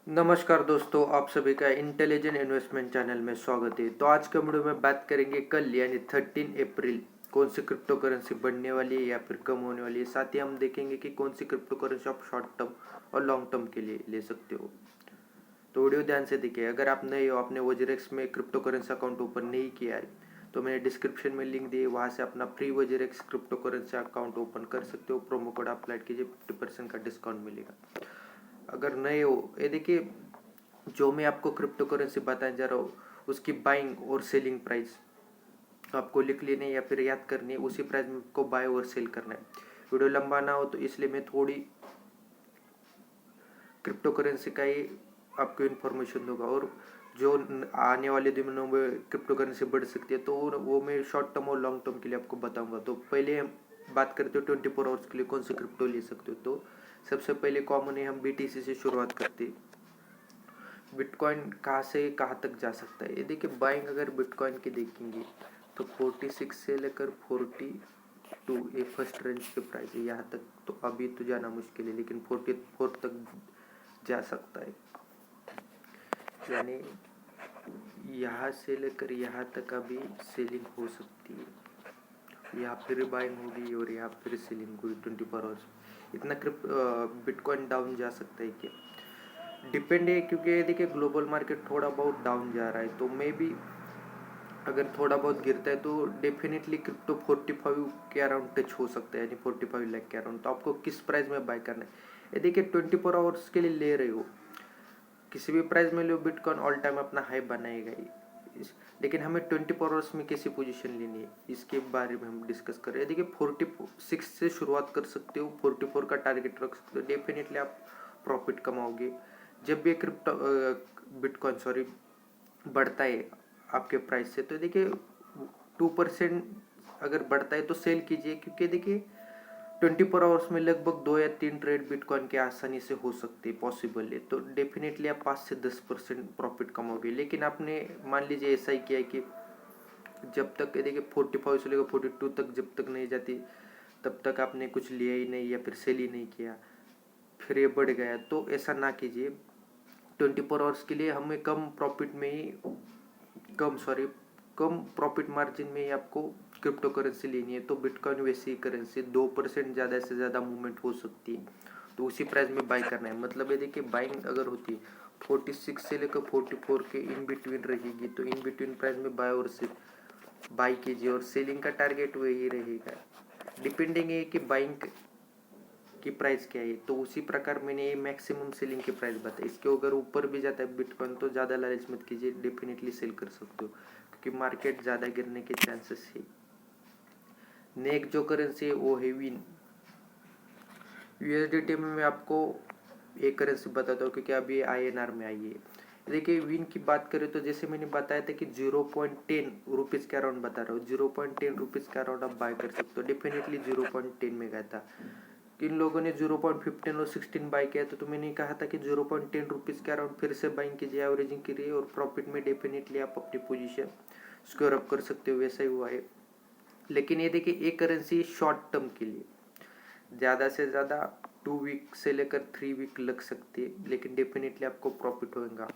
नमस्कार दोस्तों, आप सभी का इंटेलिजेंट इन्वेस्टमेंट चैनल में स्वागत है। तो आज के वीडियो में बात करेंगे कल यानी 13 अप्रैल कौन सी क्रिप्टो करेंसी बढ़ने वाली है या फिर कम होने वाली है। साथ ही हम देखेंगे कि कौन सी क्रिप्टो करेंसी आप शॉर्ट टर्म और लॉन्ग टर्म के लिए ले सकते हो। तो वीडियो ध्यान से देखिए। अगर आप नए हो, आपने वजरेक्स में क्रिप्टो करेंसी अकाउंट ओपन नहीं किया है तो मैंने डिस्क्रिप्शन में लिंक दी है, वहाँ से अपना free WazirX cryptocurrency account open कर सकते हो। प्रोमो कोड अप्लाई कीजिए, 50% का डिस्काउंट मिलेगा। अगर नए हो, ये देखिए, जो मैं आपको क्रिप्टो करेंसी बताने जा रहा हूँ उसकी बाइंग और सेलिंग प्राइस आपको लिख लेनी है या फिर याद करनी है। उसी प्राइस में आपको बाय और सेल करना है। वीडियो लंबा ना हो तो इसलिए मैं थोड़ी क्रिप्टो करेंसी का ही आपको इन्फॉर्मेशन दूंगा, और जो आने वाले दिनों में क्रिप्टो करेंसी बढ़ सकती है तो वो मैं शॉर्ट टर्म और लॉन्ग टर्म के लिए आपको बताऊंगा। तो पहले हम बात करते हो 24 आवर्स के लिए कौन सी क्रिप्टो ले सकते हो। तो सबसे पहले कॉमन है, हम BTC से शुरुआत करते हैं। बिटकॉइन कहाँ से कहाँ तक जा सकता है, ये देखिए। बाइंग अगर बिटकॉइन की देखेंगे तो 46 से लेकर 42 ये फर्स्ट रेंज के प्राइस है। यहाँ तक तो अभी तो जाना मुश्किल है, लेकिन 44 तक जा सकता है। यानी यहाँ से लेकर यहाँ तक अभी सेलिंग हो सकती है। यहाँ फिर बाइंग होगी और यहाँ फिर सेलिंग होगी 24 आवर्स। इतना बिटकॉइन डाउन जा सकता है क्या? डिपेंड है, क्योंकि देखिए ग्लोबल मार्केट थोड़ा बहुत डाउन जा रहा है। तो मे बी अगर थोड़ा बहुत गिरता है तो डेफिनेटली क्रिप्टो 45 के अराउंड टच हो सकता है, यानी 45 लाख के अराउंड। तो आपको किस प्राइस में बाय करना है, ये देखिए। 24 आवर्स के लिए ले रहे हो, किसी भी प्राइस में लो, बिटकॉइन ऑल टाइम अपना हाई बनाएगा ही। लेकिन हमें 24 आवर्स में कैसी पोजीशन लेनी है इसके बारे में हम डिस्कस कर रहे हैं। देखिए 46 से शुरुआत कर सकते हो, 44 का टारगेट रख सकते हो। डेफिनेटली आप प्रॉफिट कमाओगे। जब भी क्रिप्टो बिटकॉइन सॉरी बढ़ता है आपके प्राइस से, तो देखिए 2% अगर बढ़ता है तो सेल कीजिए, क्योंकि देखिए 24 आवर्स में लगभग 2 या 3 ट्रेड बिटकॉइन के आसानी से हो सकते हैं, पॉसिबल है। तो डेफिनेटली आप 5 से 10% प्रॉफिट कमाओगे। लेकिन आपने मान लीजिए ऐसा ही किया है कि जब तक देखिए 45 से लेकर 42 तक जब तक नहीं जाती तब तक आपने कुछ लिया ही नहीं या फिर सेल ही नहीं किया, फिर ये बढ़ गया, तो ऐसा ना कीजिए। 24 आवर्स के लिए हमें कम प्रॉफिट मार्जिन में ही आपको क्रिप्टो करेंसी लेनी है। तो बिटकॉइन वैसी करेंसी 2% ज़्यादा से ज़्यादा मूवमेंट हो सकती है, तो उसी प्राइस में बाय करना है। मतलब ये देखिए, बाइंग अगर होती है 46 से लेकर 44 के इन बिटवीन रहेगी, तो इन बिटवीन प्राइस में बाय कीजिए, और सेलिंग का टारगेट वही रहेगा। डिपेंडिंग है कि बाइंग की प्राइस क्या है, तो उसी प्रकार मैंने ये मैक्सिमम सेलिंग की प्राइस बताई। इसके अगर ऊपर भी जाता है बिटकॉइन तो ज़्यादा लालच मत कीजिए, डेफिनेटली सेल कर सकते हो, क्योंकि मार्केट ज़्यादा गिरने के चांसेस है। नेक्स्ट जो करेंसी है वो है विन। USDT में मैं आपको एक करेंसी बताता हूँ, क्योंकि अभी INR में आई है। देखिए विन की बात करें तो जैसे मैंने बताया था कि 0.10 रुपीज़ के अराउंड बता रहा हूँ, 0.10 रुपीज़ के अराउंड आप बाय कर सकते हो। डेफिनेटली 0.10 में गया था। किन लोगों ने 0.15 और 16 बाई किया तो मैंने कहा था कि 0.10 रुपीज़ के अराउंड फिर से बाइंग कीजिए, एवरेजिंग कीजिए, और प्रॉफिट में डेफिनेटली आप अपनी पोजीशन स्क्योर अप कर सकते हो। वैसा ही हुआ है। लेकिन ये देखिए, एक करेंसी शॉर्ट टर्म के लिए ज़्यादा से ज़्यादा 2 वीक से लेकर 3 वीक लग सकती है, लेकिन डेफिनेटली आपको प्रॉफिट होगा।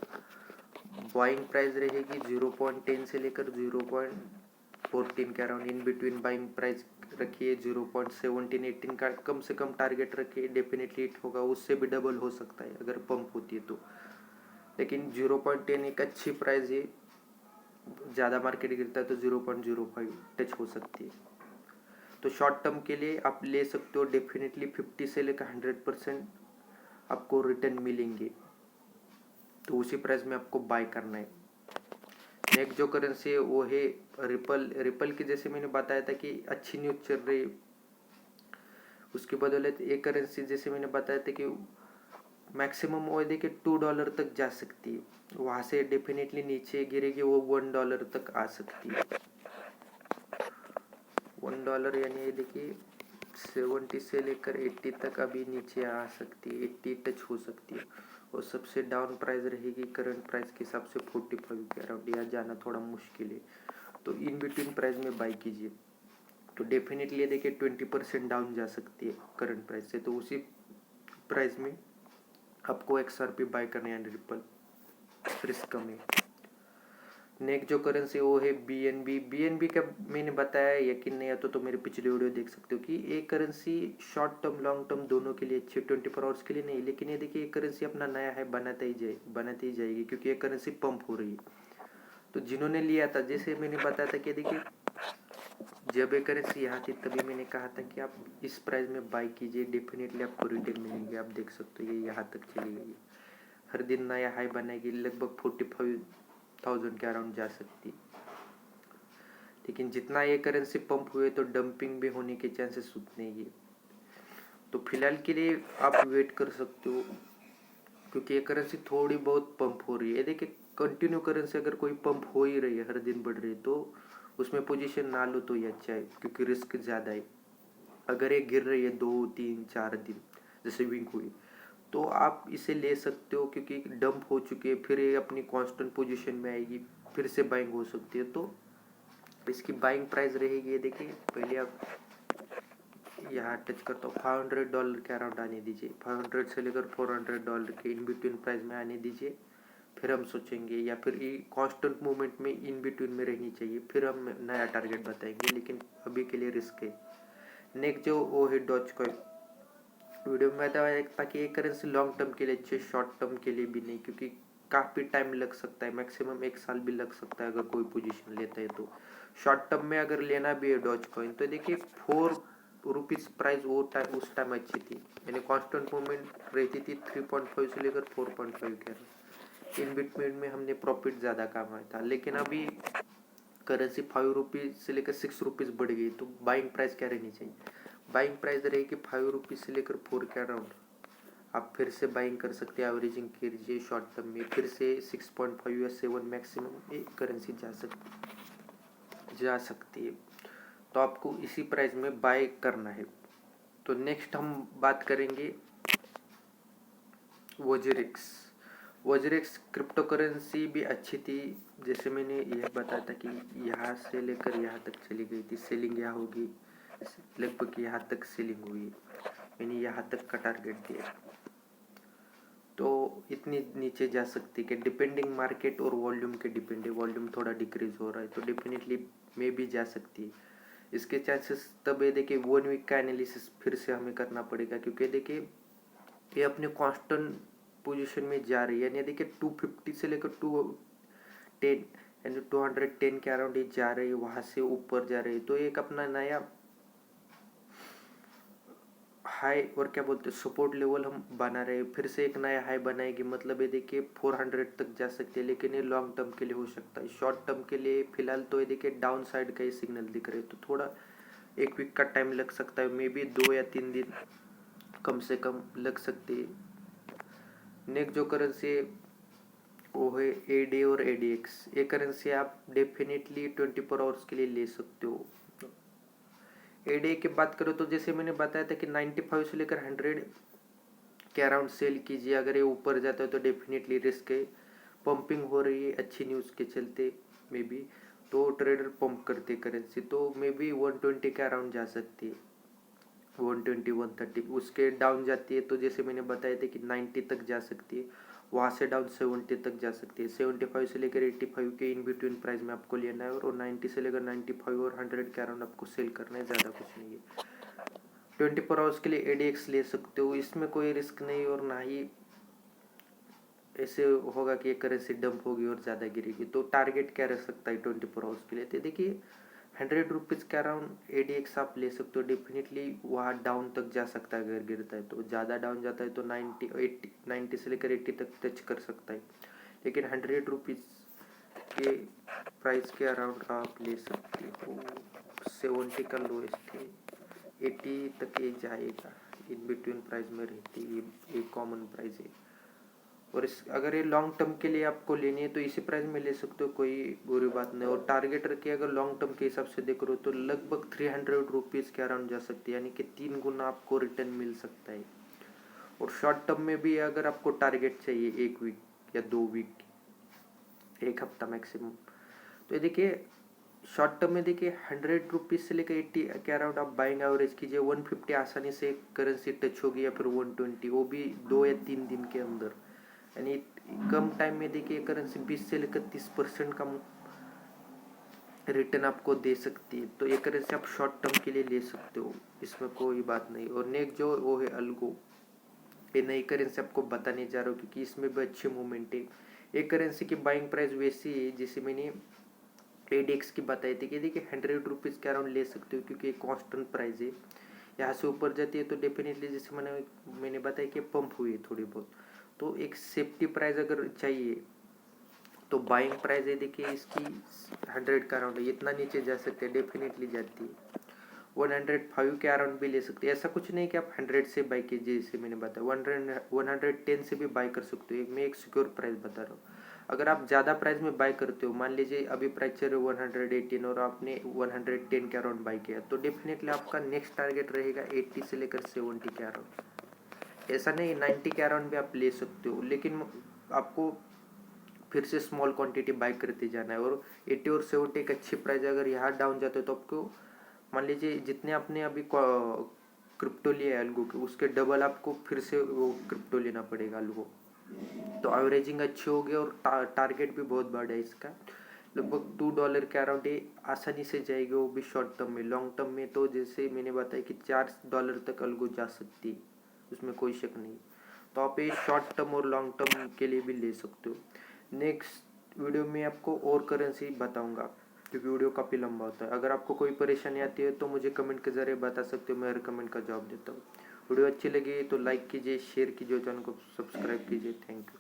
बाइंग प्राइस रहेगी 0.10 से लेकर 0.14 के around, in between buying price रखिए। 0.17-18 का कम से कम टारगेट रखिए, डेफिनेटली हिट होगा। उससे भी डबल हो सकता है अगर पंप होती है तो। लेकिन 0.10 एक अच्छी प्राइस है। ज़्यादा मार्केट गिरता है तो 0.05 टच हो सकती है। तो शॉर्ट टर्म के लिए आप ले सकते हो। डेफिनेटली 50 से लेकर 100% आपको रिटर्न मिलेंगे, तो उसी प्राइस में आपको बाय करना है। नेक्स्ट जो करेंसी है वो है रिपल की जैसे मैंने बताया था कि अच्छी न्यूज चल रही, उसके बदौलत एक करेंसी जैसे मैंने बताया था कि मैक्सिमम वो देखिए $2 तक जा सकती है। वहाँ से डेफिनेटली नीचे गिरेगी, वो $1 तक आ सकती है। $1 यानी ये देखिए 70 से लेकर 80 तक अभी नीचे आ सकती है, 80 टच हो सकती है। और सबसे डाउन प्राइस रहेगी करंट प्राइस के हिसाब से 45 के अराउंड, यहाँ जाना थोड़ा मुश्किल है। तो इन बिटवीन प्राइस में बाई कीजिए। तो डेफिनेटली ये देखिए 20% डाउन जा सकती है करंट प्राइस से, तो उसी प्राइस में आपको XRP बाय करना है रिपल, रिस्क कम है। नेक्स्ट जो करेंसी वो है BNB का मैंने बताया, यकीन नहीं आता तो मेरे पिछले वीडियो देख सकते हो कि ये currency short term long term दोनों के लिए अच्छी, 24 आवर्स के लिए नहीं, लेकिन ये देखिए ये करेंसी अपना नया है बनाती ही जाएगी क्योंकि ये करेंसी पंप हो रही है। तो जिन्होंने लिया था, जैसे मैंने बताया था कि देखिए जब ये करेंसी यहाँ थी तभी मैंने कहा था कि आप इस प्राइस में बाई कीजिए, डेफिनेटली आपको रिटर्न मिलेंगे। आप देख सकते हो ये यहाँ तक चली गई, हर दिन नया हाई बनाएगी, लगभग 45,000 के अराउंड जा सकती। लेकिन जितना ये करेंसी पंप हुए तो डंपिंग भी होने के चांसेस उतने ही। तो फिलहाल के लिए आप वेट कर सकते हो क्योंकि ये करेंसी थोड़ी बहुत पंप हो रही है। देखिए कंटिन्यू करेंसी अगर कोई पंप हो ही रही है, हर दिन बढ़ रही है, तो उसमें पोजीशन ना लो तो ये अच्छा है क्योंकि रिस्क ज़्यादा है। अगर ये गिर रही है 2-3-4 दिन जैसे वीक हुई तो आप इसे ले सकते हो क्योंकि डंप हो चुकी है, फिर ये अपनी कांस्टेंट पोजीशन में आएगी, फिर से बाइंग हो सकती है। तो इसकी बाइंग प्राइस रहेगी, ये देखिए पहले आप यहाँ टच करता हूँ $500 के अराउंड आने दीजिए, 500 से लेकर $400 के इन बिटवीन प्राइस में आने दीजिए, फिर हम सोचेंगे, या फिर ये कांस्टेंट मूवमेंट में इन बिटवीन में रहनी चाहिए, फिर हम नया टारगेट बताएंगे, लेकिन अभी के लिए रिस्क है। नेक्स्ट जो वो है डॉज कॉइन, वीडियो में बताया ताकि ये करेंसी लॉन्ग टर्म के लिए अच्छे, शॉर्ट टर्म के लिए भी नहीं, क्योंकि काफ़ी टाइम लग सकता है, मैक्सिमम 1 साल भी लग सकता है अगर कोई पोजीशन लेता है तो। शॉर्ट टर्म में अगर लेना भी है डॉज कॉइन तो देखिए ₹4 प्राइस वो टाइम उस टाइम अच्छी थी, यानी कांस्टेंट मूवमेंट रहती थी 3.5 से लेकर 4.5 के, इन बिटवीन में हमने प्रॉफिट ज़्यादा कमाया था। लेकिन अभी करेंसी ₹5 से लेकर ₹6 बढ़ गई, तो बाइंग प्राइस क्या रहनी चाहिए? बाइंग प्राइस रहेगी ₹5 से लेकर 4 के अराउंड। आप फिर से बाइंग कर सकते हैं, एवरेजिंग कीजिए शॉर्ट टर्म में, फिर से 6.5 या 7 मैक्सिमम एक करेंसी जा सकती है। तो आपको इसी प्राइस में बाय करना है। तो नेक्स्ट हम बात करेंगे वजरेक्स क्रिप्टो करेंसी भी अच्छी थी, जैसे मैंने यह बताया था कि यहाँ से लेकर यहाँ तक चली गई थी, सेलिंग यहाँ होगी, लगभग यहाँ तक सेलिंग हुई, मैंने यहाँ तक का टारगेट दिया, तो इतनी नीचे जा सकती है कि डिपेंडिंग मार्केट और वॉल्यूम के डिपेंड है, वॉल्यूम थोड़ा डिक्रीज हो रहा है तो डेफिनेटली मे भी जा सकती है। इसके चांसेस तब ये देखिए 1 वीक का एनालिसिस फिर से हमें करना पड़ेगा, क्योंकि देखिए ये अपने कांस्टेंट पोजीशन में जा रही है, यानी देखिए 250 से लेकर 210 यानी 210 के अराउंड ये जा रही है, वहाँ से ऊपर जा रही है, तो एक अपना नया हाई और क्या बोलते हैं सपोर्ट लेवल हम बना रहे हैं, फिर से एक नया हाई बनाएगी, मतलब ये देखिए 400 तक जा सकती है, लेकिन ये लॉन्ग टर्म के लिए हो सकता है। शॉर्ट टर्म के लिए फिलहाल तो ये देखिए डाउन साइड का ही सिग्नल दिख रहे हैं, तो थोड़ा 1 वीक का टाइम लग सकता है, मे बी 2 या 3 दिन कम से कम लग सकती है। नेक्स्ट जो करेंसी है वो है ADA और ADX, ये करेंसी आप डेफिनेटली 24 आवर्स के लिए ले सकते हो। ADA की बात करो तो जैसे मैंने बताया था कि 95 से लेकर 100 के अराउंड सेल कीजिए, अगर ये ऊपर जाता है तो डेफिनेटली रिस्क है, पंपिंग हो रही है अच्छी न्यूज़ के चलते मे बी, तो ट्रेडर पंप करते करेंसी, तो मे बी 120 के अराउंड जा सकती है, 120 130, उसके डाउन जाती है तो जैसे मैंने बताया था कि 90 तक जा सकती है, वहाँ से डाउन 70 तक जा सकती है। 75 से लेकर 85 के इन बिटवीन प्राइस में आपको लेना है, और 90 से लेकर 95 और 100 के अराउंड आपको सेल करना है, ज़्यादा कुछ नहीं है। 24 आवर्स के लिए ADX ले सकते हो, इसमें कोई रिस्क नहीं, और ना ही ऐसे होगा कि एक करेंसी डंप होगी और ज़्यादा गिरेगी। तो टारगेट क्या रह सकता है 24 आवर्स के लिए? तो देखिए ₹100 के अराउंड ADX आप ले सकते हो, डेफिनेटली वहाँ डाउन तक जा सकता है, अगर गिरता है तो, ज़्यादा डाउन जाता है तो 90 से लेकर 80 तक टच कर सकता है, लेकिन ₹100 के प्राइस के अराउंड आप ले सकते हो। 70 का लोएस्ट है, 80 तक ये जाएगा, इन बिटवीन प्राइस में रहती है, ये कॉमन प्राइस है। और इस अगर ये लॉन्ग टर्म के लिए आपको लेनी है तो इसी प्राइस में ले सकते हो, कोई बुरी बात नहीं। और टारगेट रखिए, अगर लॉन्ग टर्म के हिसाब से देख रहे हो तो लगभग ₹300 के अराउंड जा सकती है, यानी कि 3 गुना आपको रिटर्न मिल सकता है। और शॉर्ट टर्म में भी अगर आपको टारगेट चाहिए 1 वीक या 2 वीक, 1 हफ्ता मैक्सिमम, तो ये देखिए शॉर्ट टर्म में देखिए 100 रुपीज़ से लेकर 80 के अराउंड आप बाइंग एवरेज कीजिए। 150 आसानी से करेंसी टच होगी या फिर 120, वो भी 2 या 3 दिन के अंदर। यानी कम टाइम में देखिए करेंसी 20 से लेकर 30% का रिटर्न आपको दे सकती है। तो ये करेंसी आप शॉर्ट टर्म के लिए ले सकते हो, इसमें कोई बात नहीं। और नेक्स्ट जो वो है अल्गो, ये नई करेंसी आपको बताने जा रहा हूँ क्योंकि इसमें भी अच्छी मूवमेंट है। एक करेंसी की बाइंग प्राइस वैसी है जिसे मैंने ADX की बताई थी कि देखिए 100 रुपीज़ के अराउंड ले सकते हो क्योंकि एक कॉन्स्टेंट प्राइस है। यहाँ से ऊपर जाती है तो डेफिनेटली जैसे मैंने बताया कि पंप हुई है थोड़ी बहुत। तो एक सेफ्टी प्राइस अगर चाहिए तो बाइंग प्राइस है देखिए इसकी 100 का अराउंड है। इतना नीचे जा सकते हैं, डेफिनेटली जाती है। 105 के अराउंड भी ले सकते हैं। ऐसा कुछ नहीं कि आप 100 से बाई कीजिए, जैसे मैंने बताया 110 से भी बाई कर सकते हो। मैं एक सिक्योर प्राइस बता रहा हूँ। अगर आप ज़्यादा प्राइस में बाई करते हो, मान लीजिए अभी प्राइस चल रहा है 118 और आपने 110 के अराउंड बाई किया, तो डेफिनेटली आपका नेक्स्ट टारगेट रहेगा 80 से लेकर 70 के अराउंड। ऐसा नहीं 90 के अराउंड भी आप ले सकते हो, लेकिन आपको फिर से स्मॉल क्वांटिटी बाई करते जाना है। और 80 और 70 एक अच्छी प्राइस है। अगर यहाँ डाउन जाते हो तो आपको मान लीजिए जितने आपने अभी क्रिप्टो लिया है अल्गो के, उसके डबल आपको फिर से वो क्रिप्टो लेना पड़ेगा अल्गो। तो एवरेजिंग अच्छी होगी और टारगेट भी बहुत बड़ा है इसका। लगभग $2 के अराउंड ये आसानी से जाएगी, वो भी शॉर्ट टर्म में। लॉन्ग टर्म में तो जैसे मैंने बताया कि $4 तक अल्गो जा सकती है, उसमें कोई शक नहीं। तो आप ये शॉर्ट टर्म और लॉन्ग टर्म के लिए भी ले सकते हो। नेक्स्ट वीडियो में आपको और करेंसी बताऊंगा क्योंकि वीडियो काफ़ी लंबा होता है। अगर आपको कोई परेशानी आती है तो मुझे कमेंट के ज़रिए बता सकते हो, मैं हर कमेंट का जवाब देता हूँ। वीडियो अच्छी लगी तो लाइक कीजिए, शेयर कीजिए, चैनल को सब्सक्राइब कीजिए। Thank you.